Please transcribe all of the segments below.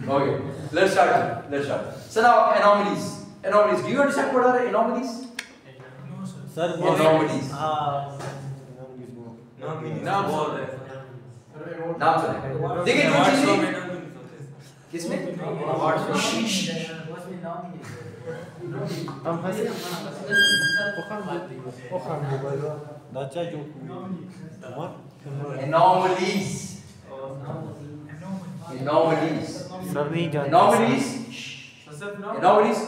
Okay, let's start. So now anomalies. Do you understand what are anomalies? No sir. Sir, Anomalies. नाम सुने। देखिए दो चीजें किसमें? Anomalies. सर नहीं जानते। Anomalies.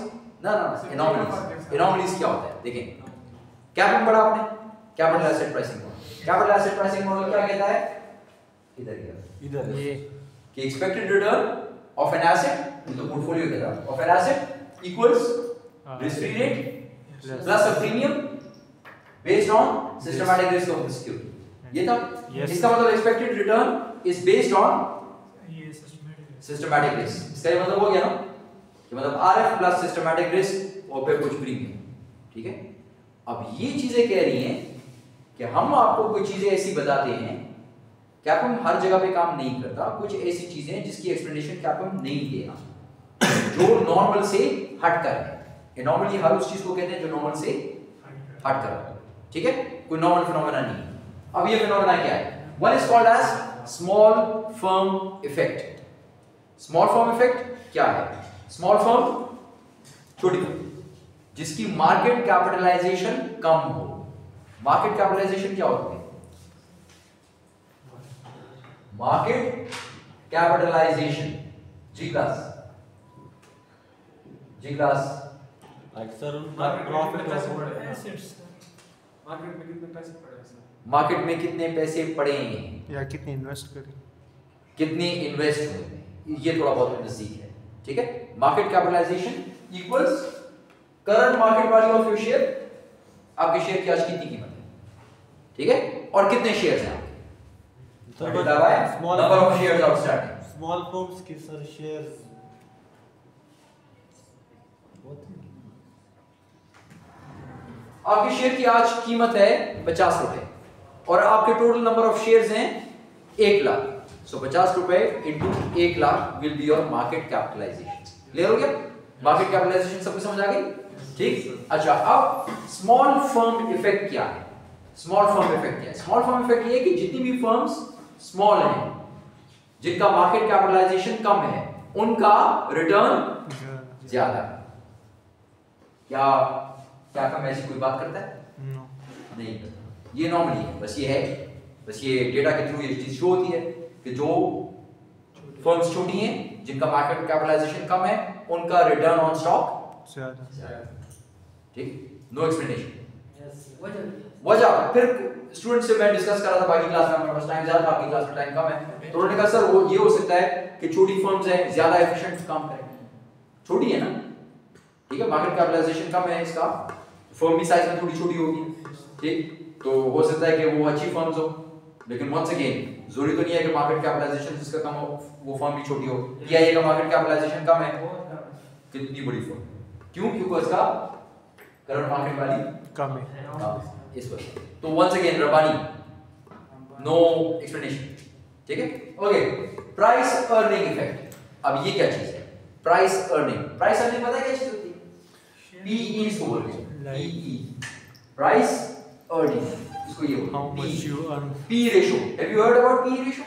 Anomalies क्या होता है? देखें, क्या पढ़ा आपने? Capital asset pricing model. Capital asset pricing model क्या कहता है? इधर ये कि expected return of an asset, तो पोर्टफोलियो कहता है, of an asset equals risk free rate plus a premium based on systematic risk of the security. ये था। इसका मतलब expected return is based on systematic risk. इसका ये मतलब हो गया ना कि मतलब आरएफ प्लस सिस्टमैटिक रिस्क और फिर कुछ प्रीमियम। ठीक है, अब ये चीजें कह रही हैं कि हम आपको कुछ चीजें ऐसी बताते हैं, कैपम हर जगह पे काम नहीं करता, कुछ ऐसी चीजें जिसकी एक्सप्लेनेशन कैपम नहीं देगा, जो नॉर्मल से हट कर है। एनॉमली हर उस चीज को कहते हैं जो नॉर्मल से हट कर है। ठीक है, कोई नॉर्मल फिनोमेना नहीं। अब ये फिनोमेना क्या है? One is called as small firm effect. Small firm effect क्या है? स्मॉल फर्म, छोटी फर्म जिसकी मार्केट कैपिटलाइजेशन कम हो। मार्केट कैपिटलाइजेशन क्या होती है? मार्केट कैपिटलाइजेशन जी क्लास अक्सर मार्केट में कितने पैसे पड़े या कितने इन्वेस्ट करें, कितने इन्वेस्ट हुए, ये थोड़ा बहुत नजदीक है। ठीक है, market capitalisation equals current market value of your share. आपके शेयर की आज कितनी कीमत है? ठीक है, और कितने शेयर्स हैं आपके? Number of shares outstanding. Small firms की सर शेयर्स आपके शेयर की आज कीमत है 50 रुपए और आपके टोटल नंबर ऑफ शेयर्स हैं 1 लाख। सो 50 रुपए into 1 lakh will be your market capitalisation. Clear हो गया? मार्केट कैपिटलाइजेशन सबको समझ आ गई? ठीक। अच्छा, अब स्मॉल फर्म इफेक्ट क्या है? स्मॉल फर्म इफेक्ट क्या है? स्मॉल फर्म इफेक्ट ये है कि जितनी भी फर्म्स स्मॉल हैं, जिनका मार्केट कैपिटलाइजेशन कम है, उनका रिटर्न ज्यादा है। क्या कम ऐसी कोई बात करता है? नहीं करता। ये नॉर्मली है, बस ये डेटा के थ्रू ये चीज शो होती है कि जो फर्म्स छोटी हैं, जिनका मार्केट कैपिटलाइजेशन कम है, उनका रिटर्न ऑन स्टॉक ज्यादा। ठीक, नो एक्सप्लेनेशन। वजह फिर स्टूडेंट से मैं डिस्कस कर रहा था बाकी क्लास में, हमारे पास टाइम ज्यादा था, आपकी क्लास में टाइम कम है, तो उन्होंने कहा सर वो ये हो सकता है कि छोटी फर्म्स हैं, ज्यादा एफिशिएंट काम करेंगे। छोटी है ना, ठीक है, मार्केट कैपिटलाइजेशन कम है, इसका फर्म भी साइज में थोड़ी छोटी होगी। ठीक, तो हो सकता है कि वो अच्छी फर्म्स हो, लेकिन वंस अगेन जरूरी तो नहीं है कि मार्केट कैपिटलाइजेशन जिसका कम हो वो फर्म भी छोटी हो। पीआईए का मार्केट कैपिटलाइजेशन कम है, कितनी बड़ी फर्म, क्यों? क्योंकि उसका करंट मार्केट वैल्यू कम है इस वजह। तो वंस अगेन रबानी, नो एक्सप्लेनेशन। ठीक है, ओके। प्राइस अर्निंग इफेक्ट, अब ये क्या चीज है? प्राइस अर्निंग पता है क्या चीज होती है? पीई इसको बोलते हैं, पीई प्राइस अर्निंग, इसको ये बोलते हैं P ratio. Have you heard about P ratio?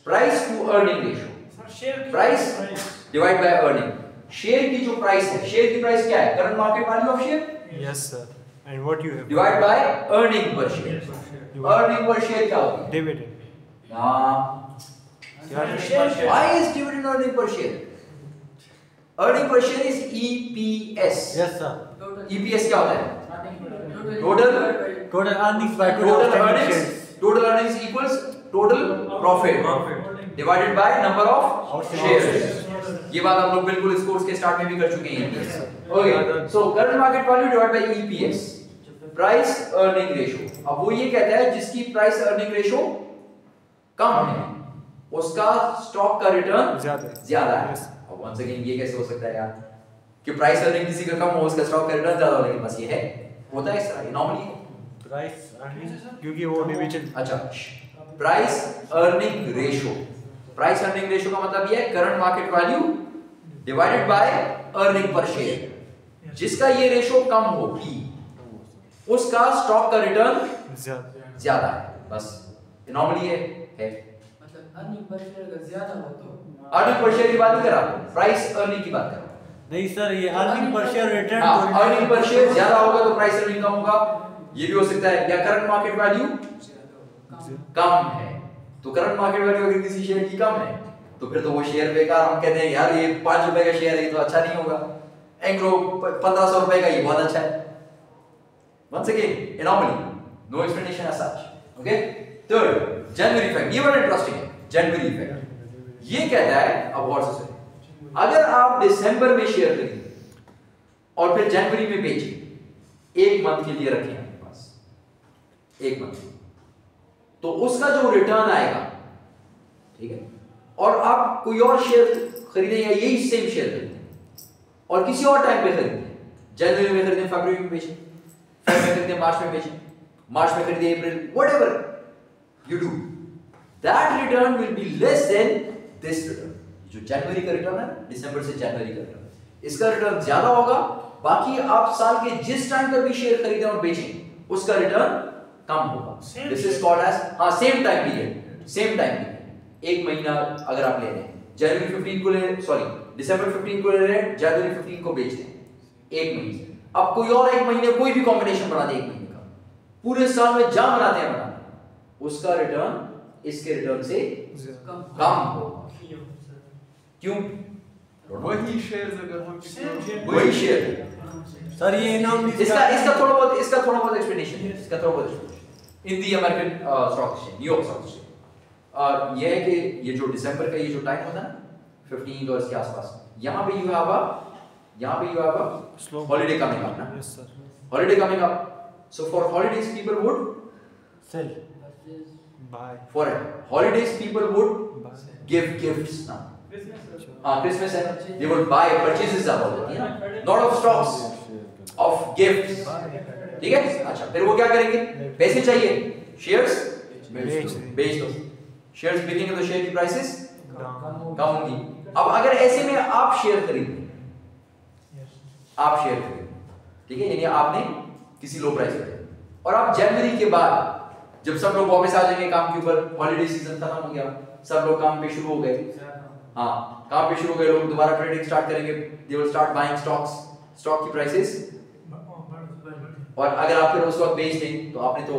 Price to earning ratio, price divide by earning. Share की जो प्राइस है, शेयर की प्राइस क्या है? Current market value of share, yes sir, and what you have divide by earning per share. Earning per share क्या होती है? Dividend. Why is dividend earning per share? Earning per share is EPS. Yes sir. EPS क्या होता है? Total earnings by total earnings equals total profit divided by number of shares. ये बात आप लोग बिल्कुल इस कोर्स के स्टार्ट में भी कर चुके हैं। Okay, so current market value divide by EPS, price earning ratio. अब वो ये कहता है जिसकी प्राइस अर्निंग रेशियो कम है, उसका स्टॉक का रिटर्न ज्यादा है। अब वंस अगेन ये कैसे हो सकता है यार कि प्राइस अर्निंग किसी का कम हो, उसका स्टॉक का रिटर्न ज्यादा हो? लेकिन बस ये है, होता है इस तरह, ये नॉर्मली है। प्राइस अर्निंग क्योंकि वो डिवीजन। अच्छा, price earning ratio price earning ratio का मतलब ये है current market value divided by earning per share. जिसका ये रेशियो कम हो P, उसका स्टॉक का रिटर्न ज्यादा है। बस नॉर्मली है मतलब अर्निंग पर शेयर अगर ज्यादा हो तो अर्निंग पर शेयर की बात नहीं कर रहा, प्राइस अर्निंग की बात कर रहा हूं। नहीं सर, ये अर्निंग पर शेयर रिटर्न हाँ, अर्निंग पर शेयर ज्यादा होगा तो प्राइस अर्निंग कम होगा, ये भी हो सकता है। या करंट मार्केट वैल्यू कम है, तो करंट मार्केट वैल्यू अगर किसी शेयर की कम है तो फिर तो वो शेयर बेकार, हम कहते हैं यार ये 5 रुपए का शेयर है, ये तो अच्छा नहीं होगा। एंग्रो 1500 रुपए का, ये बहुत अच्छा है। Once again, anomaly, no explanation as such. Okay? Third, January effect. ये बड़ा इंटरेस्टिंग है, January effect. ये कहता है, अब गौर से सुनिए, अगर आप दिसंबर में शेयर खरीदें और फिर जनवरी में बेचें, एक मंथ के लिए रखें आपके पास, एक मंथ, तो उसका जो रिटर्न आएगा, ठीक है, और आप कोई और शेयर खरीदें या यही सेम शेयर खरीदें और किसी और टाइम पे खरीदें, जनवरी में खरीदें, फरवरी में बेचें, फरवरी में खरीदें, मार्च में बेचें, मार्च में खरीदें, April, whatever you do, that return will be less than this return. जो जनवरी का रिटर्न है, दिसंबर से जनवरी का रिटर्न, इसका रिटर्न ज्यादा होगा। बाकी आप साल के जिस टाइम पर भी शेयर खरीदें और बेचें, उसका रिटर्न कम होगा। This is called as same time period, same time period. एक महीना अगर आप ले रहे हैं, जनवरी 15 को ले रहे हैं, सॉरी दिसंबर 15 को ले रहे हैं, जनवरी 15 को बेच रहे हैं, एक महीने। अब कोई और एक महीने कोई भी कॉम्बिनेशन बना दे एक महीने का, पूरे साल में जहां बनाते हैं बना, उसका रिटर्न इसके रिटर्न से कम होगा। क्यों? वही शेयर्स अगर हम वही शेयर सर, ये नाम इसका थोड़ा बहुत एक्सप्लेनेशन है, इसका थोड़ा बहुत explanation in the American stock exchange, New York stock exchange. और ये है कि ये जो दिसंबर का ये जो टाइम होता है ना 15 और इसके आसपास, यहाँ पे you have a holiday coming up ना, Yes, sir. Holiday coming up, so for holidays people would sell, Bye. For holidays people would Bye. Give gifts ना, क्रिसमस है, they would buy purchases ज्यादा होती है ना, lot of stocks of gifts, ठीक है। अच्छा, फिर वो क्या करेंगे, पैसे चाहिए, शेयर्स बेच दो, शेयर्स बिकेंगे तो शेयर की प्राइसेस Down. कम होंगी। अब अगर ऐसे में आप शेयर खरीदें, ठीक है, यानी आपने किसी लो प्राइस पे, और आप जनवरी के बाद जब सब लोग वापस आ जाएंगे काम के ऊपर, हॉलिडे सीजन खत्म हो गया, सब लोग काम पे शुरू हो गए, हाँ काम पे शुरू हो गए, लोग दोबारा ट्रेडिंग स्टार्ट करेंगे, they will start buying stocks, stock की प्राइसेस, और अगर आप फिर उस वक्त बेच दें तो आपने तो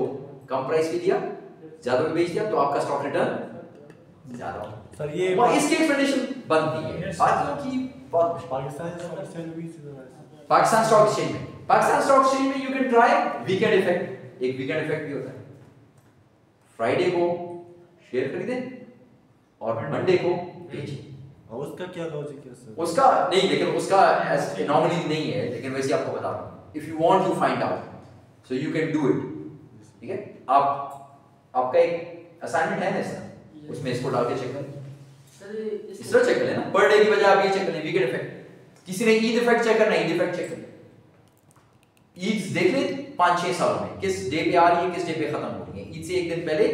कम प्राइस पे दिया, ज्यादा पे बेच दिया, तो आपका स्टॉक रिटर्न ज्यादा होगा। सर ये और इसकी एक्सप्लेनेशन बनती है, बाकियों की बहुत मुश्किल। पाकिस्तान स्टॉक एक्सचेंज में you can try weekend effect, एक वीकेंड इफेक्ट भी होता है। फ्राइडे को शेयर खरीदें और मंडे को बेचें। और उसका क्या लॉजिक है सर? उसका नहीं, लेकिन उसका नॉर्मली नहीं है, लेकिन वैसे आपको बता रहा हूं, if you want to find out so you can do it, ठीक है। आपका एक असाइनमेंट है ना इसका, उसमें इसको डाल के चेक करें, इस तरह चेक कर लेना, पर डे की बजाय आप ये चेक कर लें वीकेंड इफेक्ट। किसी ने ईद इफेक्ट चेक करना है, ईद इफेक्ट चेक कर लें, ईद देख ले 5-6 सालों में किस डे पे आ रही है, किस डे पे खत्म हो रही है, ईद से एक दिन पहले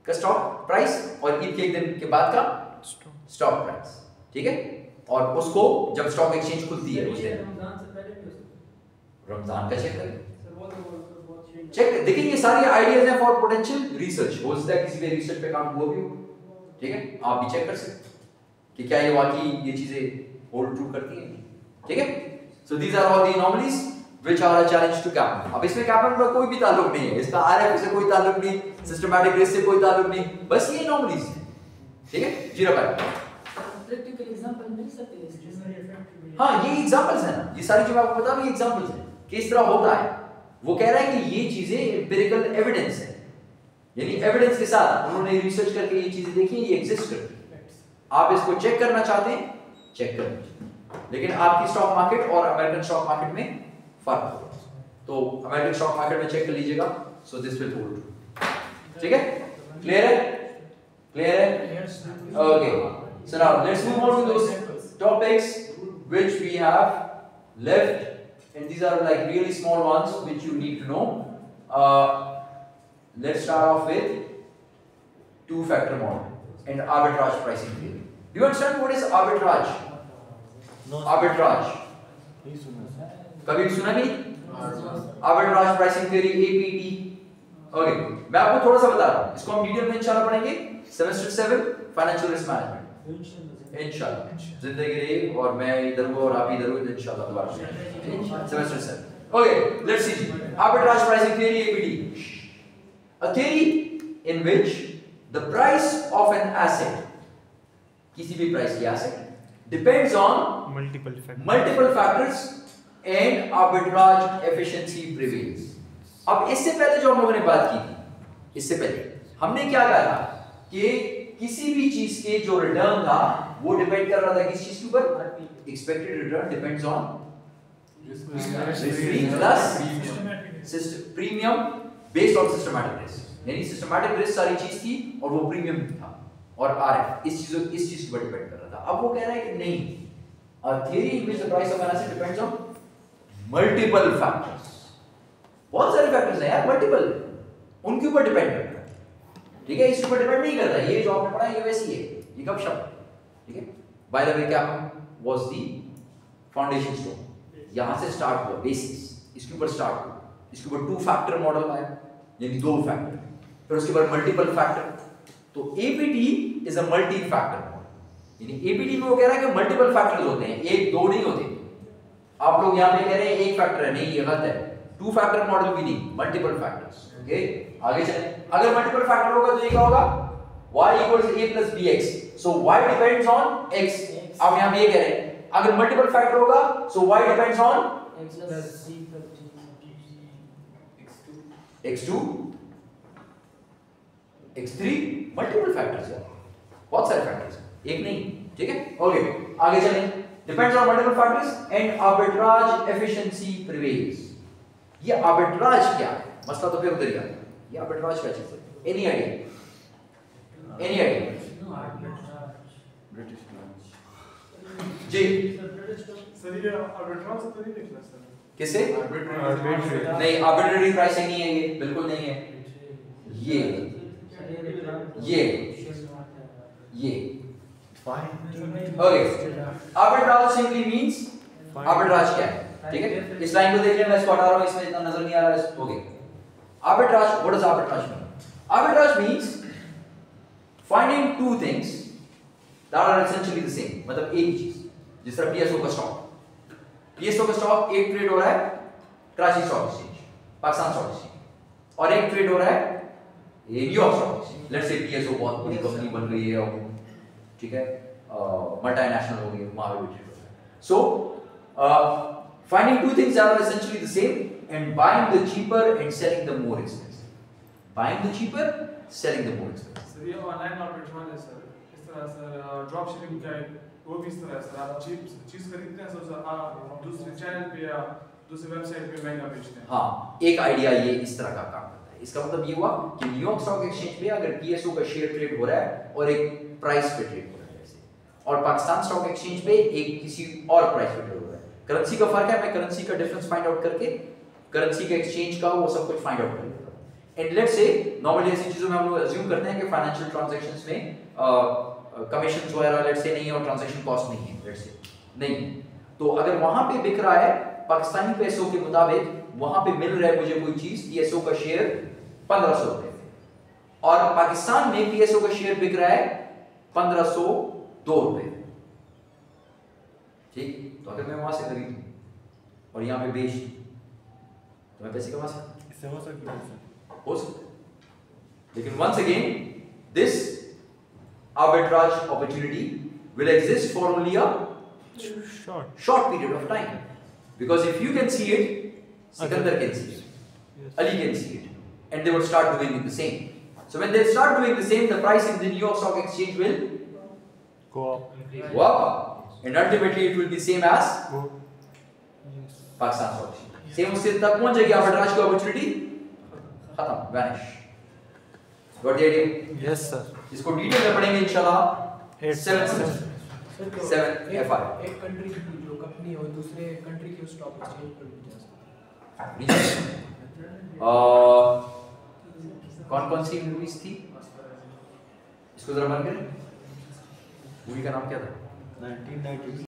का स्टॉक प्राइस और ईद के एक दिन के बाद का स्टॉक प्राइस, ठीक है। और उसको जब स्टॉक एक्सचेंज खुलती है उस दिन रमजान का चेक करें, चेक देखिए, ये सारी आइडियाज हैं फॉर पोटेंशियल रिसर्च। हो सकता है किसी पे रिसर्च पे काम हुआ भी हो, ठीक है, आप भी चेक कर सकते हैं कि क्या ये वाकई ये चीजें होल्ड ट्रू करती हैं, ठीक है। So these are all the anomalies which are a challenge to capital. अब इसमें कैपिटल का कोई भी ताल्लुक नहीं है, इसका आरएफ से कोई ताल्लुक नहीं, सिस्टमैटिक रिस्क से कोई ताल्लुक नहीं, बस ये एनोमलीज है, ठीक है। जीरो बाय प्रैक्टिकल एग्जांपल मिल सकते हैं इसके? हाँ, ये एग्जांपल्स हैं ना, ये सारी जो मैं आपको बता रहा हूं ये एग्जांपल्स हैं कि इस तरह होता है। वो कह रहा है कि ये चीजें एम्पिरिकल एविडेंस है, यानी एविडेंस के साथ उन्होंने रिसर्च करके ये चीजें देखी, ये एग्जिस्ट करती है। आप इसको चेक करना चाहते हैं, चेक करें, लेकिन आपकी स्टॉक मार्केट और अमेरिकन स्टॉक मार्केट में फर्क होगा, तो अमेरिकन स्टॉक मार्केट में चेक कर लीजिएगा, सो दिस विल होल्ड, ठीक है। क्लियर है, क्लियर है, okay. So now let's move on to those topics which we have left, and these are like really small ones which you need to know. Let's start off with two-factor model. and arbitrage pricing theory. Do you understand what is arbitrage? No. Arbitrage. नहीं सुना sir. कभी सुना नहीं? Arbitrage pricing theory APT. Okay, मैं आपको थोड़ा सा बता रहा हूँ. इसको हम डिटेल में इंशाल्लाह पढ़ेंगे. Semester 7 financial risk management. इंशाल्लाह. जिंदगी रही और मैं इधर हो और आप इधर हो, इंशाल्लाह दोबारा. Semester 7. Okay, let's see. Arbitrage pricing theory APT. A theory in which the price of an asset, किसी भी प्राइस की asset, depends on multiple factors and arbitrage efficiency prevails. अब इससे पहले जो हम लोगों ने बात की थी, इससे पहले हमने क्या कहा था कि किसी भी चीज के जो रिटर्न था वो डिपेंड कर रहा था किस चीज के ऊपर? Expected return depends on premium based on systematic risk. यानी सिस्टमैटिक रिस्क सारी चीज थी और वो प्रीमियम था और आरएफ इस चीज के ऊपर डिपेंड कर रहा था. अब वो कह रहा है कि नहीं, a theory in which the price of an asset depends on multiple factors. बहुत सारे फैक्टर्स हैं यार, मल्टीपल, उनके ऊपर डिपेंड करता है. ठीक है, इसके ऊपर डिपेंड नहीं करता. ये जो आपने पढ़ा ये वैसी है, ये कब शब्द. ठीक है, बाय द वे क्या वाज द फाउंडेशन स्टोन. यहां से स्टार्ट हुआ बेसिस, इसके ऊपर स्टार्ट हुआ. इसके ऊपर 2 फैक्टर मॉडल आया, यानी 2 फैक्टर, फिर उसके बाद मल्टीपल फैक्टर. तो APT is a multi factor model. यानी एपीटी में वो कह रहा है कि मल्टीपल फैक्टर्स होते हैं, 1 2 नहीं होते. आप लोग यहां पे कह रहे हैं एक फैक्टर है, नहीं, ये गलत है. 2 फैक्टर मॉडल भी नहीं, मल्टीपल फैक्टर्स. ओके, आगे चलें. अगर मल्टीपल फैक्टर होगा तो ये क्या होगा? y = a + bx. So y depends on x. अब यहां पे ये कह रहे हैं अगर मल्टीपल फैक्टर होगा सो y depends on x + c + x2 x3. Multiple factors है, बहुत सारे फैक्टर्स हैं, एक नहीं. ठीक है, ओके, आगे चलें. Depends on multiple factors and arbitrage efficiency prevails. ये आर्बिट्राज क्या है? मसला तो फिर उधर ही आता है. ये आर्बिट्राज क्या चीज है? Any idea? Any idea? British launch. जी सर ये आर्बिट्राज तो नहीं निकला सर. किसे? आर्बिट्रेरी. नहीं, आर्बिट्रेरी प्राइसिंग नहीं है, ये बिल्कुल नहीं है. ये okay, arbitrage simply means arbitrage क्या है? ठीक है, इस लाइन को देख लें, मैं इसको हटा रहा हूं, इसमें इतना नजर नहीं आ रहा है. Okay, arbitrage, what does arbitrage mean? Arbitrage means finding 2 things that are essentially the same. मतलब एक ही चीज, जिस तरह पीएसओ का स्टॉक. पीएसओ का स्टॉक एक ट्रेड हो रहा है Karachi stock exchange, Pakistan stock exchange, और एक ट्रेड हो रहा है ये New York stock exchange. Let's say PSO बहुत बड़ी कंपनी बन गई है और ठीक है मल्टीनेशनल हो गई है, वहां पे भी ट्रेड हो रहा है. सो finding 2 things that are essentially the same and buying the cheaper and selling the more expensive. Buying the cheaper, selling the more expensive. Sir ये ऑनलाइन आर्बिट्राज है सर. इस तरह सर ड्रॉप शिपिंग का है, वो भी इस तरह है सर. आप चीज खरीदते हैं सर, आप दूसरे चैनल पे या दूसरे वेबसाइट पे महंगा बेचते हैं. हाँ, एक आइडिया ये इस तरह का काम करता है. इसका मतलब ये हुआ कि न्यूयॉर्क स्टॉक एक्सचेंज पे अगर पीएसओ का शेयर ट्रेड हो रहा है और एक प्राइस पे ट्रेड हो रहा है जैसे, और पाकिस्तान स्टॉक एक्सचेंज पे एक किसी और प्राइस पे ट्रेड हो रहा है. करेंसी का फर्क है, मैं करेंसी का डिफरेंस फाइंड आउट करके करेंसी के एक्सचेंज का वो सब कुछ फाइंड आउट कर लेता हूं. एंड लेट्स से नॉर्मली ऐसी चीजों में हम लोग अज्यूम करते हैं कि फाइनेंशियल ट्रांजैक्शंस में कमीशंस वगैरह लेट्स से नहीं है और ट्रांजैक्शन कॉस्ट नहीं है, लेट्स से नहीं. तो अगर वहां पे बिक रहा है पाकिस्तानी पैसों के मुताबिक, वहां पे मिल रहा है मुझे कोई चीज पीएसओ का शेयर 1500 रुपए और पाकिस्तान में पीएसओ का शेयर बिक रहा है 1502 रुपए. ठीक, तो अगर मैं वहां से खरीदूं और यहाँ पे बेच तो मैं पैसे कमा सकता. इससे हो सकता है सर. हो सकता है, लेकिन once again this arbitrage opportunity will exist for only a short period of time, because if you can see it, Sikandar can see it, Ali can see it, and they will start doing it the same. So when they start doing the same, the price in the New York Stock Exchange will go up. And ultimately it will be same as Pakistan Stock Exchange. Same उससे तक पहुंच जाएगी arbitrage की opportunity खत्म, vanish. Got the idea? Yes sir. इसको detail में पढ़ेंगे इंशाल्लाह 7 FI. एक कंट्री की जो कंपनी हो दूसरे कंट्री के स्टॉक एक्सचेंज पर भी जा सकती है. कौन-कौन सी मूवीज थी? इसको जरा बंद करें। मूवी का नाम क्या था? 1992